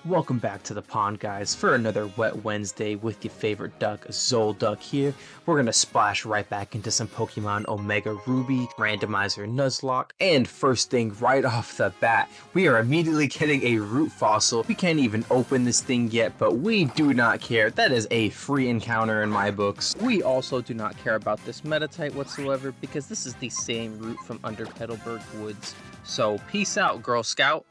Welcome back to the pond, guys, for another Wet Wednesday with your favorite duck, Zolduck here. We're gonna splash right back into some Pokemon Omega Ruby, Randomizer Nuzlocke, and first thing right off the bat, we are immediately getting a root fossil. We can't even open this thing yet, but we do not care. That is a free encounter in my books. We also do not care about this meta type whatsoever because this is the same route from under Petalburg Woods. So peace out, Girl Scout.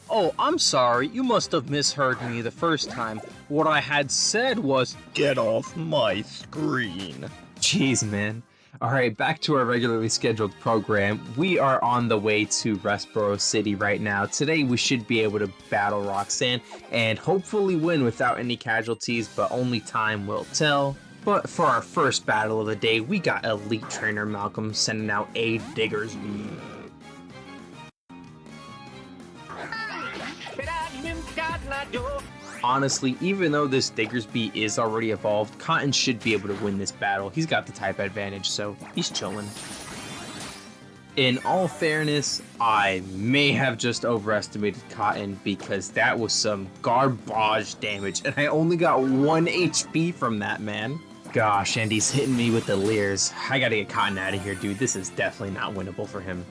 Oh, I'm sorry, you must have misheard me the first time. What I had said was, get off my screen. Jeez, man. Alright, back to our regularly scheduled program. We are on the way to Restboro City right now. Today we should be able to battle Roxanne and hopefully win without any casualties, but only time will tell. But for our first battle of the day, we got Elite Trainer Malcolm sending out a Diggersby. Honestly, even though this Diggersby is already evolved, Cotton should be able to win this battle. He's got the type advantage, so he's chilling. In all fairness, I may have just overestimated Cotton because that was some garbage damage, and I only got 1 HP from that, man. Gosh, and he's hitting me with the leers. I gotta get Cotton out of here, dude. This is definitely not winnable for him.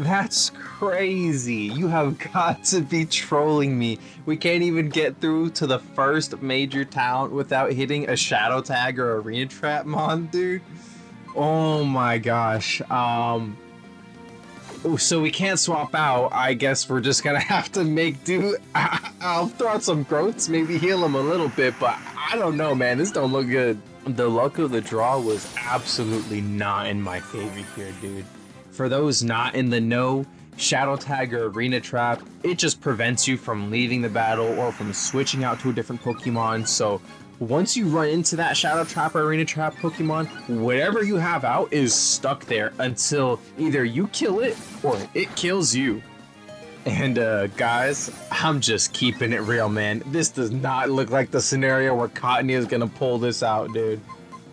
That's crazy. You have got to be trolling me. We can't even get through to the first major town without hitting a shadow tag or arena trap mon, dude. Oh my gosh. So we can't swap out. I guess we're just gonna have to make do. I'll throw out some growths, maybe heal him a little bit, but I don't know, man. This don't look good. The luck of the draw was absolutely not in my favor here, dude. For those not in the know, Shadow Tag or Arena Trap, it just prevents you from leaving the battle or from switching out to a different Pokemon. So once you run into that Shadow Trap or Arena Trap Pokemon, whatever you have out is stuck there until either you kill it or it kills you. And guys, I'm just keeping it real, man. This does not look like the scenario where Cottony is gonna pull this out, dude.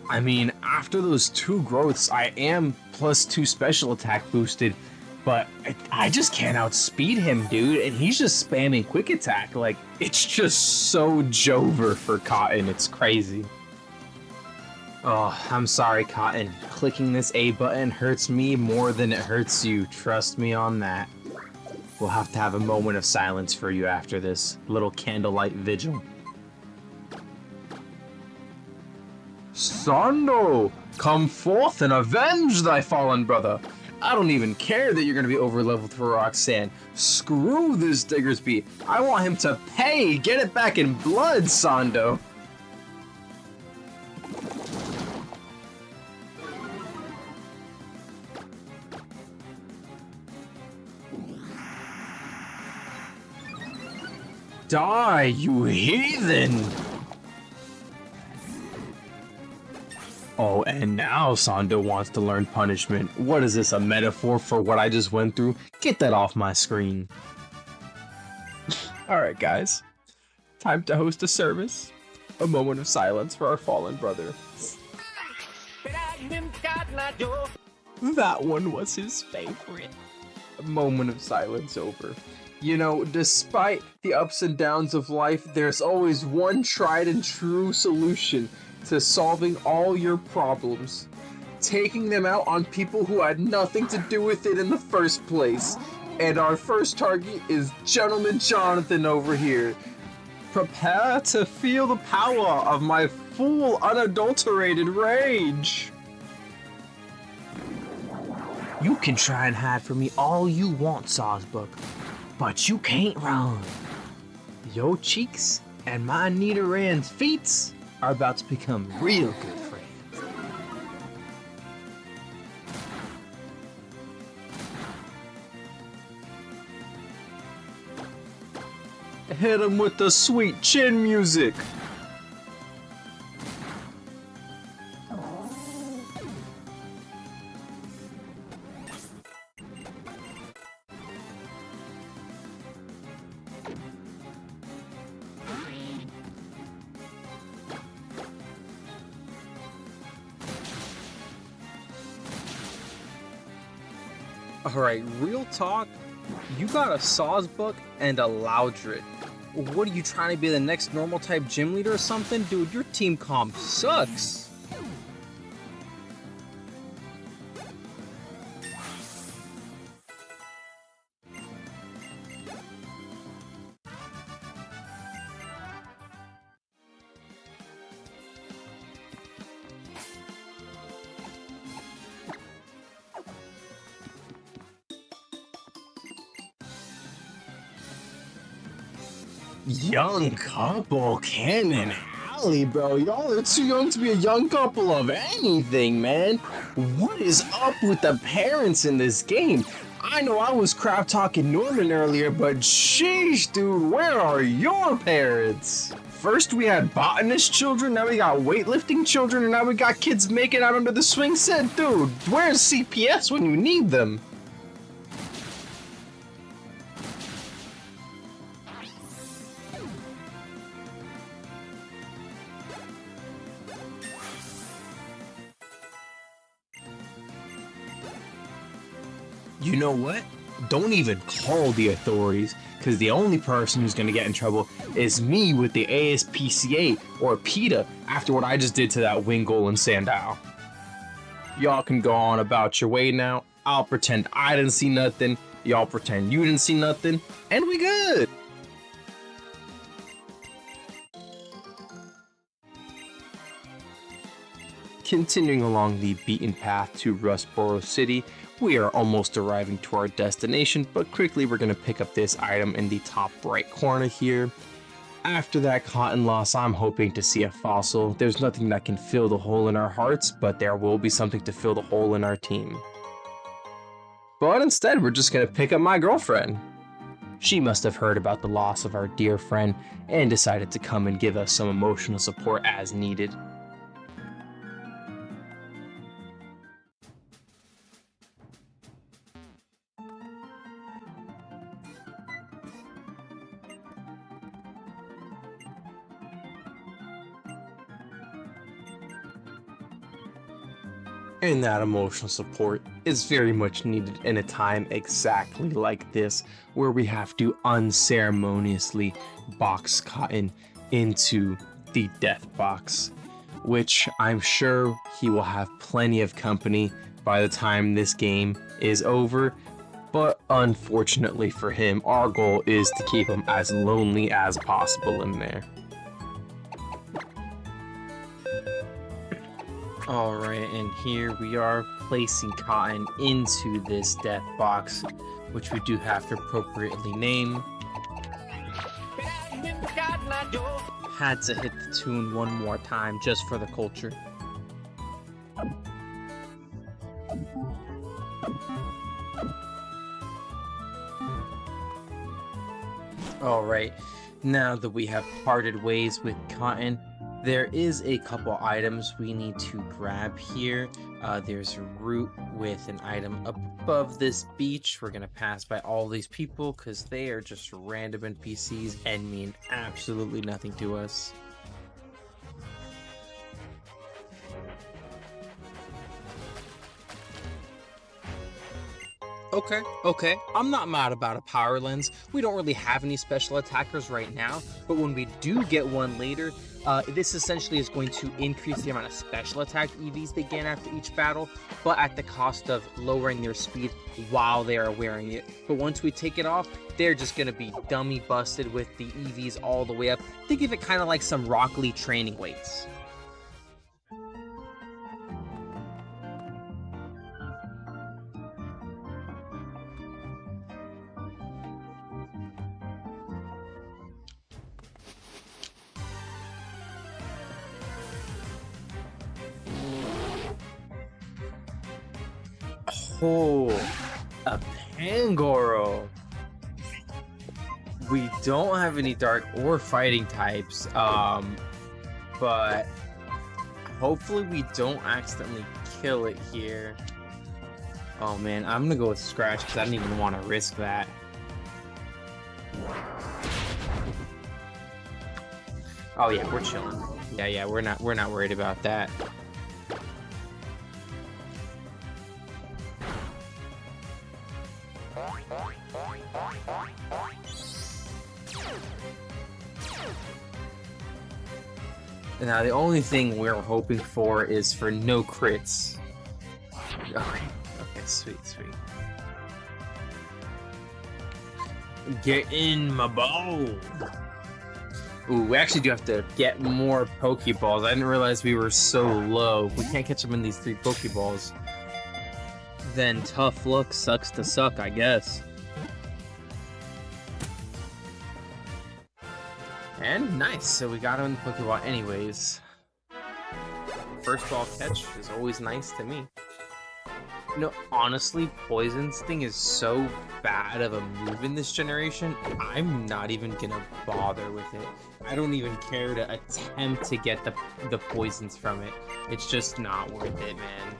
I mean, after those 2 growths, I am +2 special attack boosted, but I just can't outspeed him, dude, and he's just spamming quick attack. Like, it's just so Jover for Cotton, it's crazy. Oh, I'm sorry, Cotton. Clicking this A button hurts me more than it hurts you, trust me on that. We'll have to have a moment of silence for you after this little candlelight vigil. Sando, come forth and avenge thy fallen brother. I don't even care that you're going to be over-leveled for Roxanne. Screw this Diggersby. I want him to pay. Get it back in blood, Sando. Die, you heathen! Oh, and now Sando wants to learn punishment. What is this, a metaphor for what I just went through? Get that off my screen. Alright guys, time to host a service. A moment of silence for our fallen brother. That one was his favorite. A moment of silence over. You know, despite the ups and downs of life, there's always one tried and true solution to solving all your problems. Taking them out on people who had nothing to do with it in the first place. And our first target is Gentleman Jonathan over here. Prepare to feel the power of my full unadulterated rage. You can try and hide from me all you want, Sawsbuck, but you can't run. Your cheeks and my Nidoran's feet are about to become real good friends. Hit him with the sweet chin music. Alright, real talk, you got a Sawsbuck and a Loudred. What are you trying to be, the next normal type gym leader or something? Dude, your team comp sucks. Young couple, Ken and Allie, bro. Y'all are too young to be a young couple of anything, man. What is up with the parents in this game? I know I was crap talking Norman earlier, but sheesh, dude, where are your parents? First we had botanist children, now we got weightlifting children, and now we got kids making out under the swing set. Dude, where's CPS when you need them? You know what? Don't even call the authorities, because the only person who's going to get in trouble is me with the ASPCA or PETA after what I just did to that Wingull and Sandile. Y'all can go on about your way now. I'll pretend I didn't see nothing. Y'all pretend you didn't see nothing. And we good! Continuing along the beaten path to Rustboro City, we are almost arriving to our destination, but quickly we're going to pick up this item in the top right corner here. After that cotton loss, I'm hoping to see a fossil. There's nothing that can fill the hole in our hearts, but there will be something to fill the hole in our team. But instead, we're just going to pick up my girlfriend. She must have heard about the loss of our dear friend and decided to come and give us some emotional support as needed. And that emotional support is very much needed in a time exactly like this, where we have to unceremoniously box Cotton into the death box, which I'm sure he will have plenty of company by the time this game is over. But unfortunately for him, our goal is to keep him as lonely as possible in there. Alright, and here we are placing Cotton into this death box, which we do have to appropriately name. Had to hit the tune one more time just for the culture. Alright, now that we have parted ways with Cotton, there is a couple items we need to grab here. There's a route with an item up above this beach. We're gonna pass by all these people because they are just random NPCs and mean absolutely nothing to us. Okay, I'm not mad about a power lens. We don't really have any special attackers right now, but when we do get one later, this essentially is going to increase the amount of special attack EVs they gain after each battle, but at the cost of lowering their speed while they are wearing it. But once we take it off, they're just going to be dummy busted with the EVs all the way up. Think of it kind of like some Rock Lee training weights. Oh, a Pangoro. We don't have any dark or fighting types, but hopefully we don't accidentally kill it here. Oh man, I'm gonna go with Scratch because I didn't even want to risk that. Oh yeah, we're chilling. Yeah, we're not worried about that. Now, the only thing we're hoping for is for no crits. Okay, sweet. Get in my bowl! Ooh, we actually do have to get more Pokeballs. I didn't realize we were so low. If we can't catch them in these 3 Pokeballs, then tough luck sucks to suck, I guess. And nice, so we got him in the Pokeball anyways. First ball catch is always nice to me. You know, honestly, Poison Sting is so bad of a move in this generation, I'm not even gonna bother with it. I don't even care to attempt to get the poisons from it. It's just not worth it, man.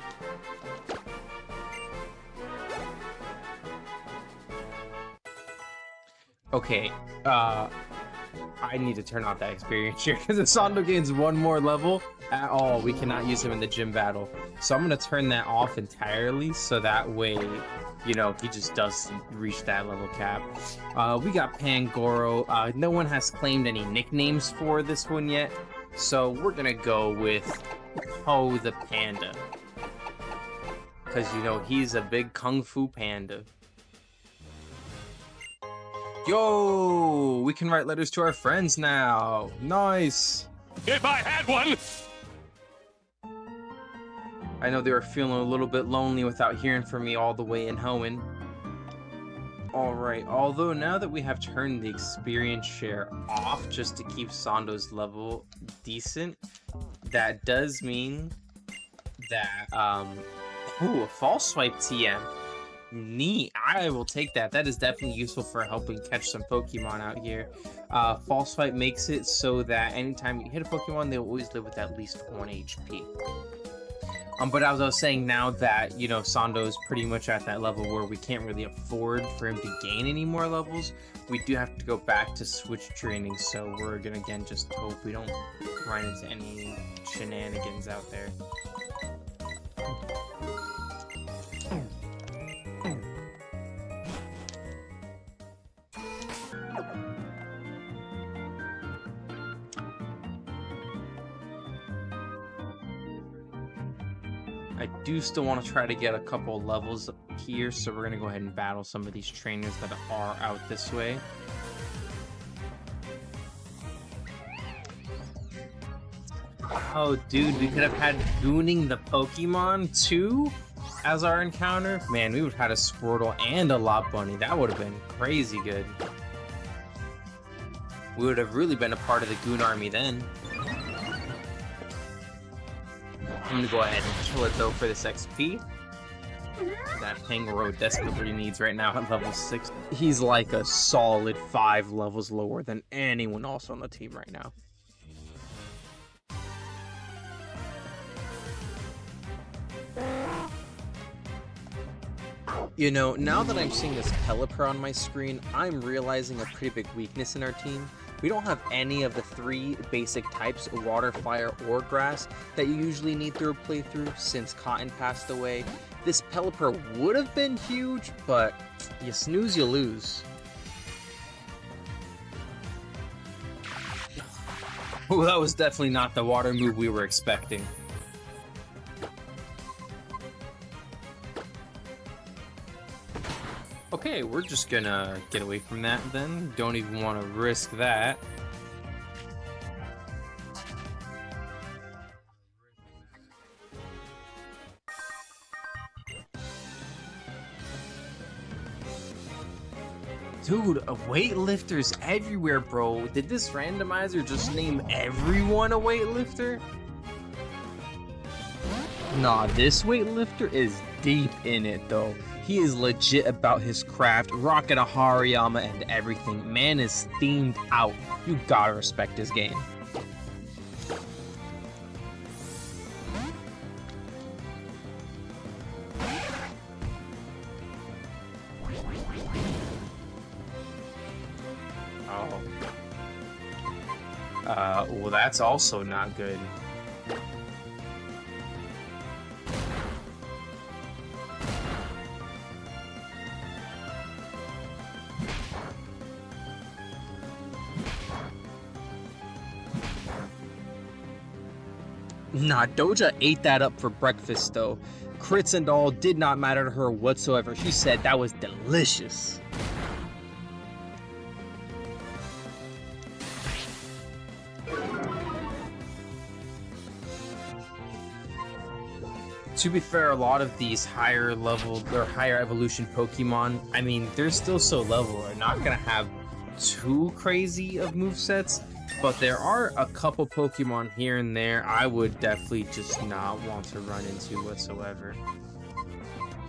Okay, I need to turn off that experience here because if Sando gains 1 more level at all, we cannot use him in the gym battle. So I'm going to turn that off entirely so that way, you know, he just doesn't reach that level cap. We got Pangoro. No one has claimed any nicknames for this one yet, so we're going to go with Ho the Panda. Because, you know, he's a big Kung Fu Panda. Yo, we can write letters to our friends now. Nice. If I had one! I know they were feeling a little bit lonely without hearing from me all the way in Hoenn. Alright, although now that we have turned the experience share off just to keep Sando's level decent, that does mean that, ooh, a false swipe TM. Neat. I will take that. That is definitely useful for helping catch some Pokemon out here. False Swipe makes it so that anytime you hit a Pokemon, they'll always live with at least 1 HP. But as I was saying, now that, you know, Sando's pretty much at that level where we can't really afford for him to gain any more levels, we do have to go back to switch training, so we're gonna again just hope we don't run into any shenanigans out there. I do still want to try to get a couple levels here, so we're going to go ahead and battle some of these trainers that are out this way. Oh, dude, we could have had Gooning the Pokemon too as our encounter. Man, we would have had a Squirtle and a Lopunny. That would have been crazy good. We would have really been a part of the Goon army then. I'm gonna go ahead and kill it though for this XP. That Pangoro desperately needs right now at level 6. He's like a solid 5 levels lower than anyone else on the team right now. You know, now that I'm seeing this Pelipper on my screen, I'm realizing a pretty big weakness in our team. We don't have any of the 3 basic types, water, fire, or grass, that you usually need through a playthrough since Cotton passed away. This Pelipper would have been huge, but you snooze, you lose. Well, that was definitely not the water move we were expecting. Okay, we're just gonna get away from that then. Don't even want to risk that. Dude, weightlifters everywhere, bro. Did this randomizer just name everyone a weightlifter? Nah, this weightlifter is deep in it though. He is legit about his craft, rocking a Hariyama and everything. Man is themed out. You gotta respect his game. Oh. Well, that's also not good. Nah, Doja ate that up for breakfast though. Crits and all did not matter to her whatsoever. She said that was delicious. To be fair, a lot of these higher level or higher evolution Pokemon, I mean, they're still so level, are not gonna have too crazy of movesets, but there are a couple Pokemon here and there I would definitely just not want to run into whatsoever.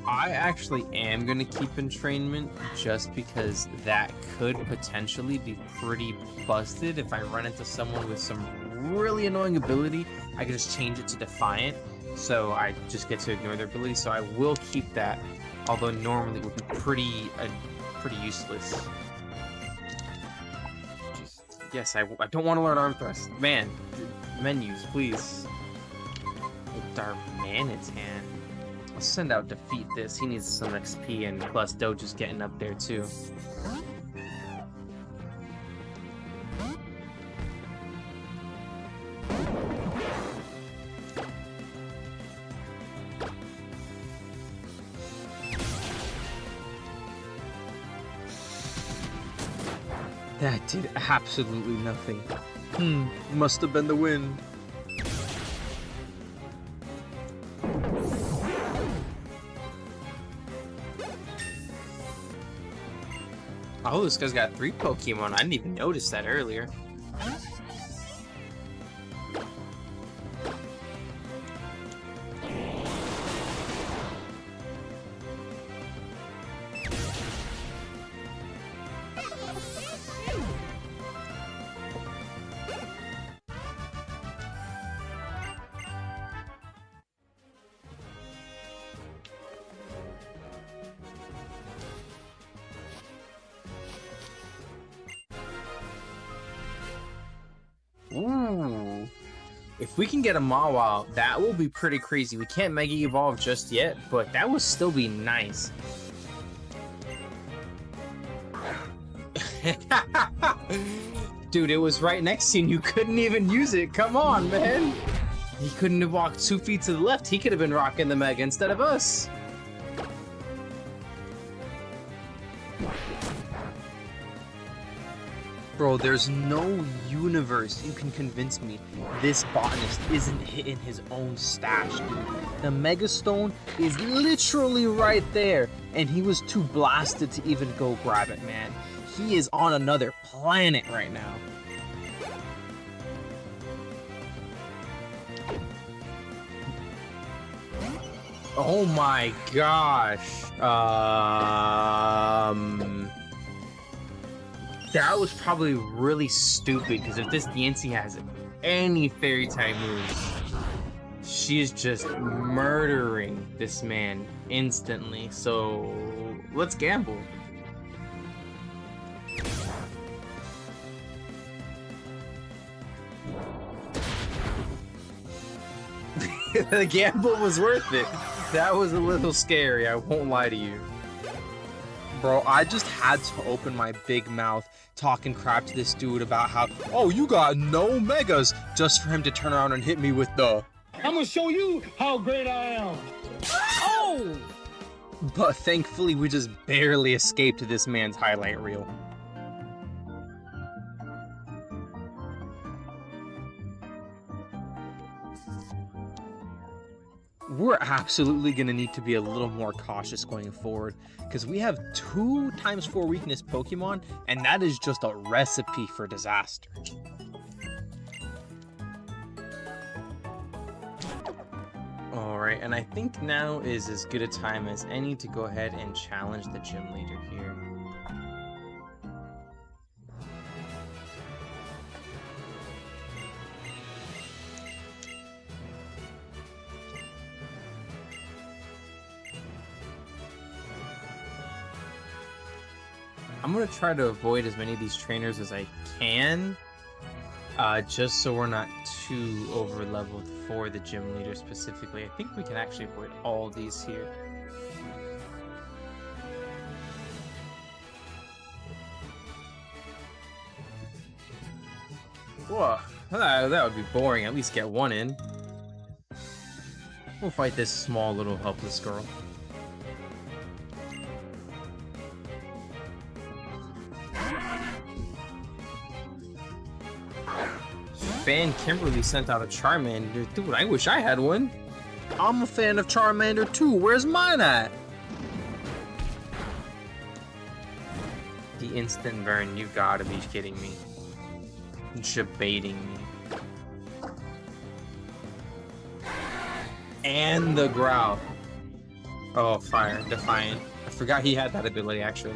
I actually am gonna keep entrainment just because that could potentially be pretty busted. If I run into someone with some really annoying ability, I can just change it to Defiant. So I just get to ignore their ability, so I will keep that, although normally it would be pretty useless. Just, yes, I don't want to learn Arm Thrust. Man, menus, please. Darmanitan. I'll send out Defeat this. He needs some XP, and plus Doja's getting up there too. That did absolutely nothing. Must have been the wind. Oh, this guy's got 3 Pokemon. I didn't even notice that earlier. Ooh. If we can get a Mawile, that will be pretty crazy. We can't Mega Evolve just yet, but that would still be nice. Dude, it was right next to you and you couldn't even use it. Come on, man. He couldn't have walked 2 feet to the left. He could have been rocking the Mega instead of us. Bro, there's no universe you can convince me this botanist isn't hitting his own stash, dude. The Mega Stone is literally right there, and he was too blasted to even go grab it, man. He is on another planet right now. Oh my gosh. That was probably really stupid, because if this Diancie has any fairy type moves, she is just murdering this man instantly. So let's gamble. The gamble was worth it. That was a little scary, I won't lie to you. Bro, I just had to open my big mouth talking crap to this dude about how, oh, you got no megas, just for him to turn around and hit me with the, I'm gonna show you how great I am. oh! But thankfully, we just barely escaped this man's highlight reel. We're absolutely going to need to be a little more cautious going forward, because we have 2 times 4 weakness Pokemon, and that is just a recipe for disaster. Alright, and I think now is as good a time as any to go ahead and challenge the gym leader here. I'm going to try to avoid as many of these trainers as I can, just so we're not too over-leveled for the gym leader specifically. I think we can actually avoid all of these here. Whoa, that would be boring. At least get 1 in. We'll fight this small little helpless girl. Fan Kimberly sent out a Charmander. Dude, I wish I had one. I'm a fan of Charmander too. Where's mine at? The instant burn. You gotta be kidding me. Debating me. And the growl. Oh, fire. Defiant. I forgot he had that ability, actually.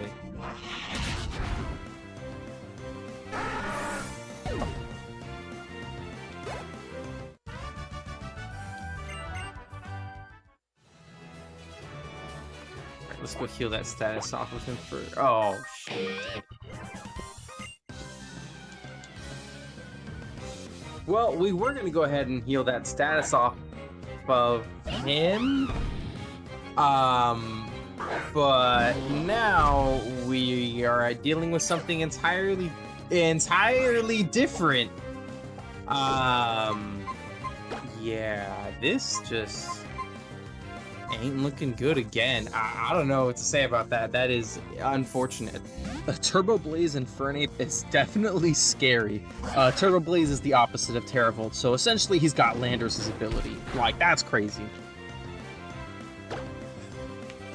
Let's go heal that status off of him for... Oh, shit. Well, we were going to go ahead and heal that status off of him. But now we are dealing with something entirely different. Yeah, this just... ain't looking good again. I don't know what to say about that. That is unfortunate. Turbo Blaze Infernape is definitely scary. Turbo Blaze is the opposite of Terravolt, so essentially he's got Landorus' ability. Like, that's crazy.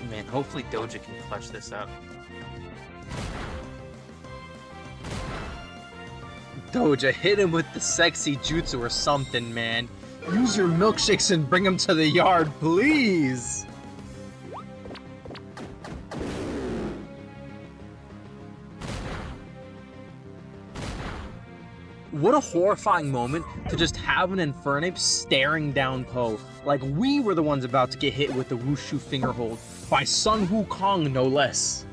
Man, hopefully Doja can clutch this up. Doja, hit him with the sexy jutsu or something, man. Use your milkshakes and bring him to the yard, please! What a horrifying moment to just have an Infernape staring down Poe. Like we were the ones about to get hit with the Wushu Fingerhold by Sun Wukong, no less.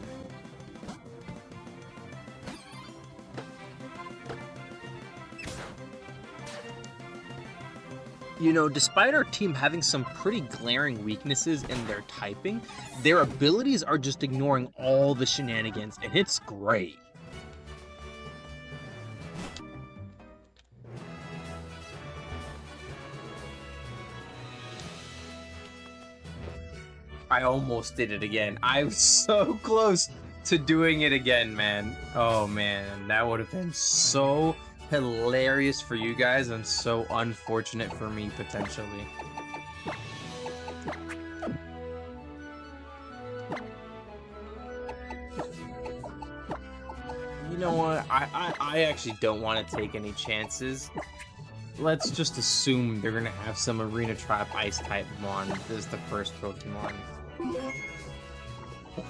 You know, despite our team having some pretty glaring weaknesses in their typing, their abilities are just ignoring all the shenanigans, and it's great. I almost did it again. I was so close to doing it again, man. Oh man, that would have been so hilarious for you guys and so unfortunate for me potentially. You know what? I actually don't want to take any chances. Let's just assume they're gonna have some Arena Trap Ice type Mon. This is the first Pokemon.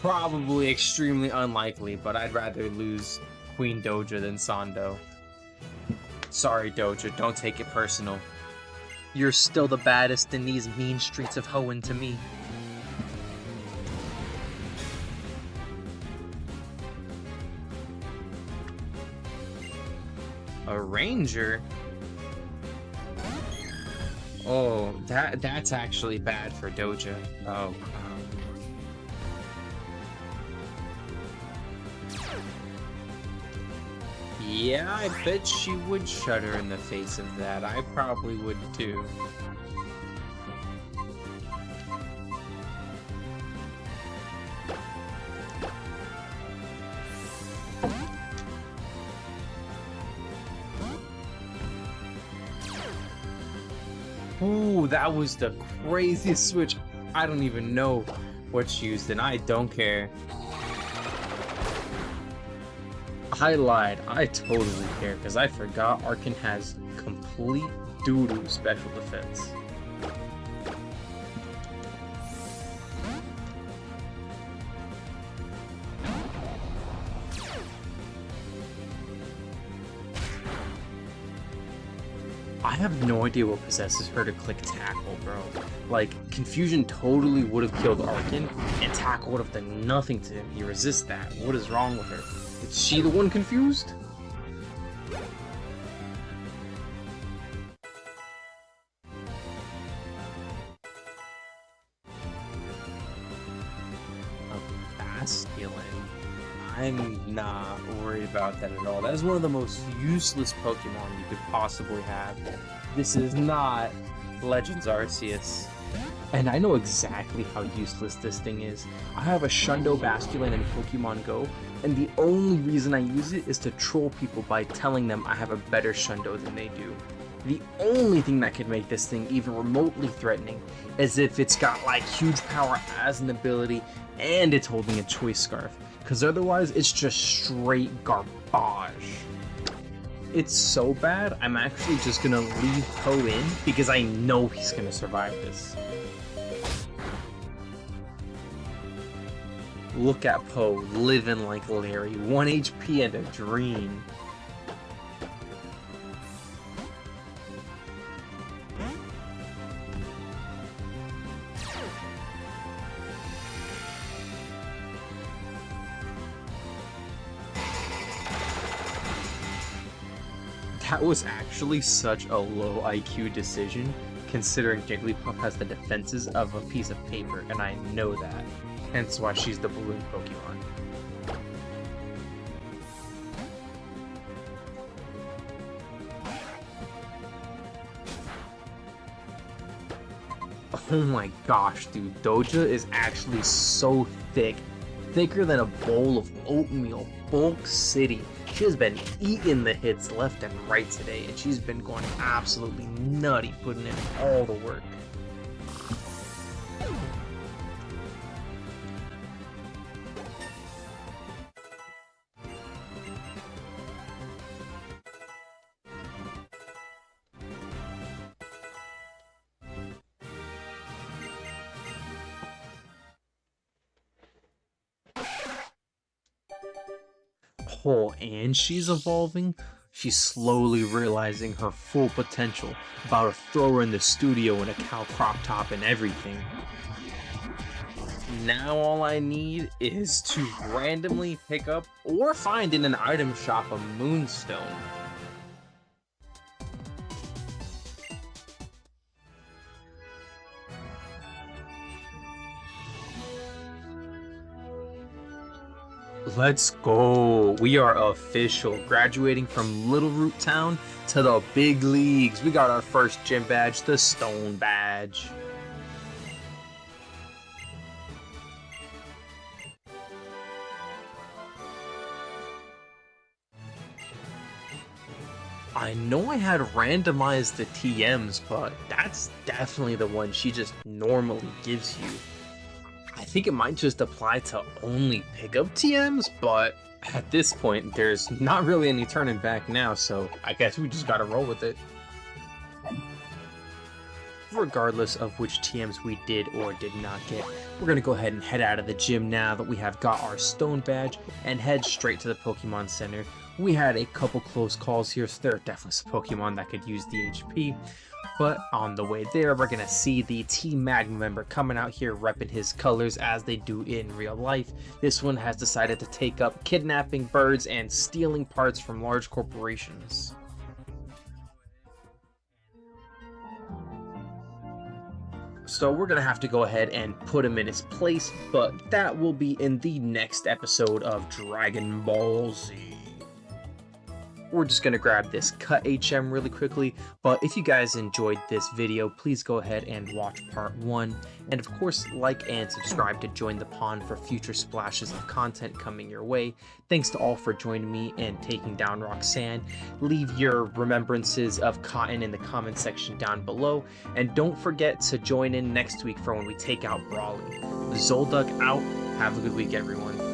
Probably extremely unlikely, but I'd rather lose Queen Doja than Sando. Sorry, Doja, don't take it personal. You're still the baddest in these mean streets of Hoenn to me. A Ranger? Oh, that's actually bad for Doja. Oh, yeah, I bet she would shudder in the face of that. I probably would too. Ooh, that was the craziest switch. I don't even know what's used, and I don't care. I lied. I totally care, because I forgot Arkin has complete doo-doo special defense. I have no idea what possesses her to click Tackle, bro. Like, Confusion totally would have killed Arkin, and Tackle would have done nothing to him. He resists that. What is wrong with her? Is she the one confused? A Basculin. I'm not worried about that at all. That is one of the most useless Pokemon you could possibly have. This is not Legends Arceus. And I know exactly how useless this thing is. I have a Shundo Basculin in Pokemon Go, and the only reason I use it is to troll people by telling them I have a better Shundo than they do. The only thing that could make this thing even remotely threatening is if it's got like huge power as an ability and it's holding a choice scarf, because otherwise it's just straight garbage. It's so bad, I'm actually just gonna leave Poe in because I know he's gonna survive this. Look at Poe living like Larry, 1 HP and a dream. That was actually such a low IQ decision, considering Jigglypuff has the defenses of a piece of paper, and I know that. Hence why she's the balloon Pokemon. Oh my gosh, dude, Doja is actually so thick. Thicker than a bowl of oatmeal. Bulk City. She has been eating the hits left and right today, and she's been going absolutely nutty, putting in all the work. Oh, and she's evolving. She's slowly realizing her full potential, about to throw her in the studio in a cow crop top and everything. Now all I need is to randomly pick up or find in an item shop a Moonstone. Let's go. We are official. Graduating from Little Root Town to the big leagues. We got our first gym badge, the Stone Badge. I know I had randomized the TMs, but that's definitely the one she just normally gives you. I think it might just apply to only pickup TMs, but at this point, there's not really any turning back now, so I guess we just gotta roll with it. Regardless of which TMs we did or did not get, we're gonna go ahead and head out of the gym now that we have got our Stone Badge and head straight to the Pokemon Center. We had a couple close calls here, so there are definitely some Pokemon that could use the HP. But on the way there, we're gonna see the Team Magma member coming out here repping his colors as they do in real life. This one has decided to take up kidnapping birds and stealing parts from large corporations. So we're gonna have to go ahead and put him in his place, but that will be in the next episode of Dragon Ball Z. We're just going to grab this cut HM really quickly, but if you guys enjoyed this video, please go ahead and watch part 1, and of course like and subscribe to join the pond for future splashes of content coming your way. Thanks to all for joining me and taking down Roxanne. Leave your remembrances of Cotton in the comment section down below, and don't forget to join in next week for when we take out Brawly. Zolduck out. Have a good week, everyone.